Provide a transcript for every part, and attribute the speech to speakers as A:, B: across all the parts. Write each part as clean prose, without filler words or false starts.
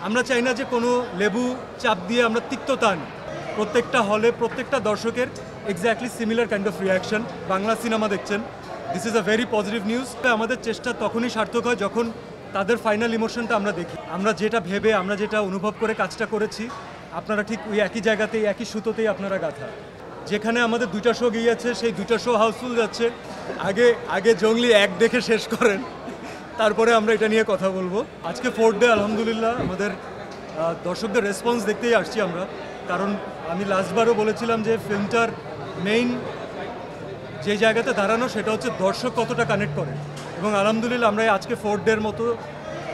A: আমরা চাই না যে কোনো লেবু চাপ দিয়ে আমরা তিক্ততা আনি। প্রত্যেকটা হলে প্রত্যেকটা দর্শকের exactly similar kind of reaction. Bangla cinema দেখছেন, this is a very positive news. আমাদের চেষ্টা তখনই সার্থক হয় যখন তাদের ফাইনাল ইমোশনটা আমরা দেখি। আমরা যেটা ভেবে, আমরা যেটা অনুভব করে কাজটা করেছি, আপনারা ঠিক ওই একই জায়গাতেই, একই সুতোতেই আপনারা গাঁথা। যেখানে আমাদের 2টা শো গিয়েছে, সেই 2টা শো হাউসফুল যাচ্ছে। আগে জঙ্গলি 1 দেখে শেষ করেন, তারপরে আমরা এটা নিয়ে কথা বলবো। আজকে 4th ডে, আলহামদুলিল্লাহ আমাদের দর্শকদের রেসপন্স দেখতেই আসছি আমরা। কারণ আমি লাস্টবারও বলেছিলাম যে ফিল্মটার মেইন যে জায়গাতে দাঁড়ানো সেটা হচ্ছে দর্শক কতটা কানেক্ট করে, এবং আলহামদুলিল্লাহ আমরা আজকে 4th ডের মতো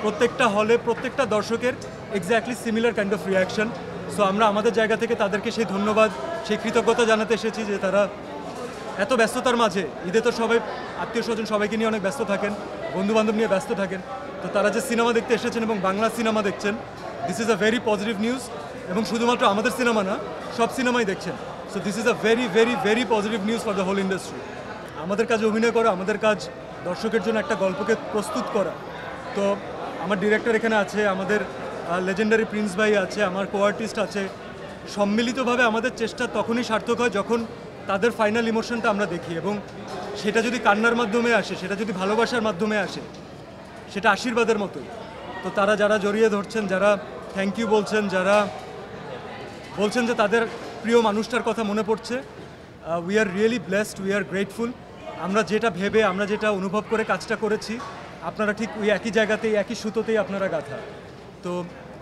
A: প্রত্যেকটা হলে প্রত্যেকটা দর্শকের exactly similar kind of reaction. So আমরা আমাদের জায়গা থেকে তাদেরকে সেই ধন্যবাদ, সেই কৃতজ্ঞতা জানাতে এসেছি যে তারা এত ব্যস্ততার মাঝে, ঈদে তো সবাই আত্মীয় স্বজন সবাইকে নিয়ে অনেক ব্যস্ত থাকেন, বন্ধুবান্ধব নিয়ে ব্যস্ত থাকেন, তো তারা যে সিনেমা দেখতে এসেছেন এবং বাংলা সিনেমা দেখছেন, this is a very positive news. এবং শুধুমাত্র আমাদের সিনেমা না, সব সিনেমাই দেখছেন। So this is a very very very positive news for the whole industry. আমাদের কাজ অভিনয় করা, আমাদের কাজ দর্শকের জন্য একটা গল্পকে প্রস্তুত করা। তো আমার ডিরেক্টর এখানে আছে, আমাদের লেজেন্ডারি প্রিন্স ভাই আছে, আমার কো আর্টিস্ট আছে। সম্মিলিতভাবে আমাদের চেষ্টা তখনই সার্থক হয় যখন তাদের ফাইনাল ইমোশনটা আমরা দেখি, এবং সেটা যদি কান্নার মাধ্যমে আসে, সেটা যদি ভালোবাসার মাধ্যমে আসে, সেটা আশীর্বাদের মতোই। তো তারা যারা জড়িয়ে ধরছেন, যারা থ্যাংক ইউ বলছেন, যারা বলছেন যে তাদের প্রিয় মানুষটার কথা মনে পড়ছে, we are really blessed, we are grateful. আমরা যেটা ভেবে, আমরা যেটা অনুভব করে কাজটা করেছি, আপনারা ঠিক ওই একই জায়গাতেই, একই সুতোতেই আপনারা গাঁথা। তো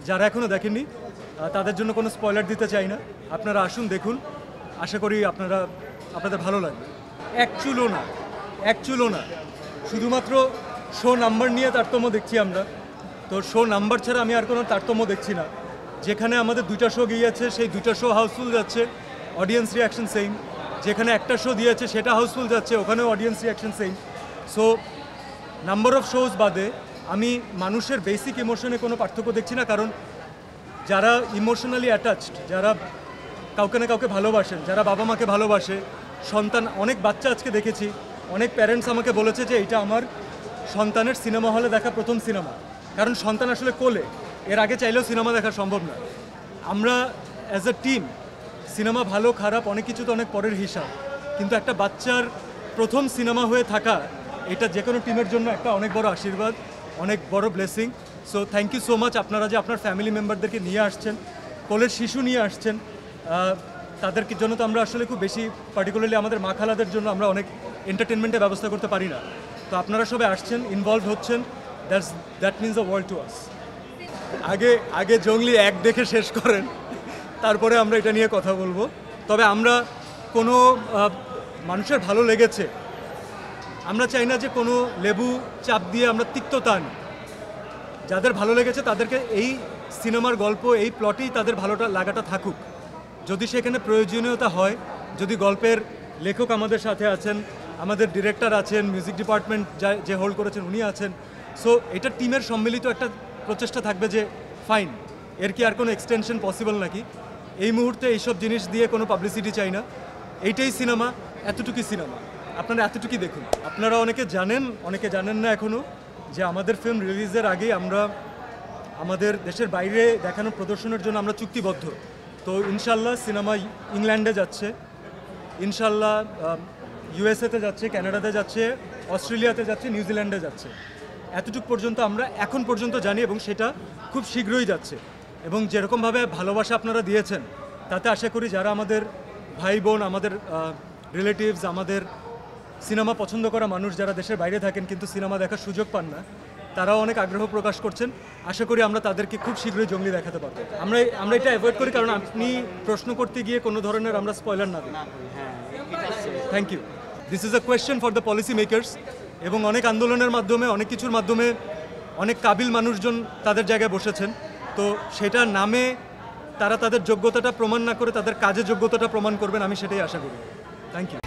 A: যারা এখনও দেখেননি তাদের জন্য কোনো স্পয়লার দিতে চাই না, আপনারা আসুন, দেখুন, আশা করি আপনাদের ভালো লাগবে। এক চুলও না, শুধুমাত্র শো নাম্বার নিয়ে তারতম্য দেখছি আমরা। তো শো নাম্বার ছাড়া আমি আর কোনো তারতম্য দেখছি না। যেখানে আমাদের 2টা শো গিয়েছে, সেই 2টা শো হাউসফুল যাচ্ছে, অডিয়েন্স রিয়াকশন সেম। যেখানে একটা শো দিয়েছে সেটা হাউসফুল যাচ্ছে, ওখানেও audience reaction same. So number of shows বাদে আমি মানুষের বেসিক ইমোশনে কোনো পার্থক্য দেখছি না। কারণ যারা ইমোশনালি অ্যাটাচড, যারা কাউকে না কাউকে ভালোবাসেন, যারা বাবা মাকে ভালোবাসে, সন্তান, অনেক বাচ্চা আজকে দেখেছি, অনেক প্যারেন্টস আমাকে বলেছে যে এটা আমার সন্তানের সিনেমা হলে দেখা প্রথম সিনেমা। কারণ সন্তান আসলে কোলে, এর আগে চাইলেও সিনেমা দেখা সম্ভব না। আমরা অ্যাজ এ টিম, সিনেমা ভালো খারাপ অনেক কিছু তো অনেক পরের হিসাব, কিন্তু একটা বাচ্চার প্রথম সিনেমা হয়ে থাকা, এটা যে কোনো টিমের জন্য একটা অনেক বড় আশীর্বাদ, অনেক বড় blessing. So thank you so much আপনারা যে আপনার ফ্যামিলি মেম্বারদেরকে নিয়ে আসছেন, কোলের শিশু নিয়ে আসছেন। তাদেরকে জন্য তো আমরা আসলে খুব বেশি, পার্টিকুলারলি আমাদের মা খালাদের জন্য আমরা অনেক এন্টারটেনমেন্টের ব্যবস্থা করতে পারি না। তো আপনারা সবাই আসছেন, ইনভলভ হচ্ছেন, that means the world to us. আগে জঙ্গলি 1 দেখে শেষ করেন, তারপরে আমরা এটা নিয়ে কথা বলবো। তবে আমরা কোনো মানুষের ভালো লেগেছে, আমরা চাই না যে কোনো লেবু চাপ দিয়ে আমরা তিক্ততা আনি। যাদের ভালো লেগেছে তাদেরকে এই সিনেমার গল্প, এই প্লটেই তাদের ভালোটা লাগাটা থাকুক। যদি সেখানে প্রয়োজনীয়তা হয়, যদি গল্পের লেখক আমাদের সাথে আছেন, আমাদের ডিরেক্টর আছেন, মিউজিক ডিপার্টমেন্ট যে হোল্ড করেছেন উনি আছেন, সো এটা টিমের সম্মিলিত একটা প্রচেষ্টা থাকবে যে ফাইন, এর কি আর কোনো এক্সটেনশন পসিবল নাকি। এই মুহূর্তে এইসব জিনিস দিয়ে কোনো পাবলিসিটি চাই না, এইটাই সিনেমা, এতটুকুই সিনেমা, আপনারা এতটুকুই দেখুন। আপনারা অনেকে জানেন, অনেকে জানেন না এখনও, যে আমাদের ফিল্ম রিলিজের আগে আমরা আমাদের দেশের বাইরে দেখানোর প্রদর্শনের জন্য আমরা চুক্তিবদ্ধ। তো ইনশাল্লাহ সিনেমা ইংল্যান্ডে যাচ্ছে, ইনশাল্লাহ ইউএসএতে যাচ্ছে, কানাডাতে যাচ্ছে, অস্ট্রেলিয়াতে যাচ্ছে, নিউজিল্যান্ডে যাচ্ছে। এতটুকু পর্যন্ত আমরা এখন পর্যন্ত জানি, এবং সেটা খুব শীঘ্রই যাচ্ছে। এবং যেরকমভাবে ভালোবাসা আপনারা দিয়েছেন, তাতে আশা করি যারা আমাদের ভাই বোন, আমাদের রিলেটিভস, আমাদের সিনেমা পছন্দ করা মানুষ যারা দেশের বাইরে থাকেন কিন্তু সিনেমা দেখার সুযোগ পান না, তারাও অনেক আগ্রহ প্রকাশ করছেন। আশা করি আমরা তাদেরকে খুব শীঘ্রই জঙ্গলি দেখাতে পারবো। আমরা এটা অ্যাভয়েড করি, কারণ আপনি প্রশ্ন করতে গিয়ে কোনো ধরনের আমরা স্পয়লার না দিই। Thank you. This is a question for the policy makers. এবং অনেক আন্দোলনের মাধ্যমে, অনেক কিছুর মাধ্যমে অনেক কাবিল মানুষজন তাদের জায়গায় বসেছেন। তো সেটার নামে তারা তাদের যোগ্যতাটা প্রমাণ না করে তাদের কাজের যোগ্যতাটা প্রমাণ করবেন, আমি সেটাই আশা করি। Thank you.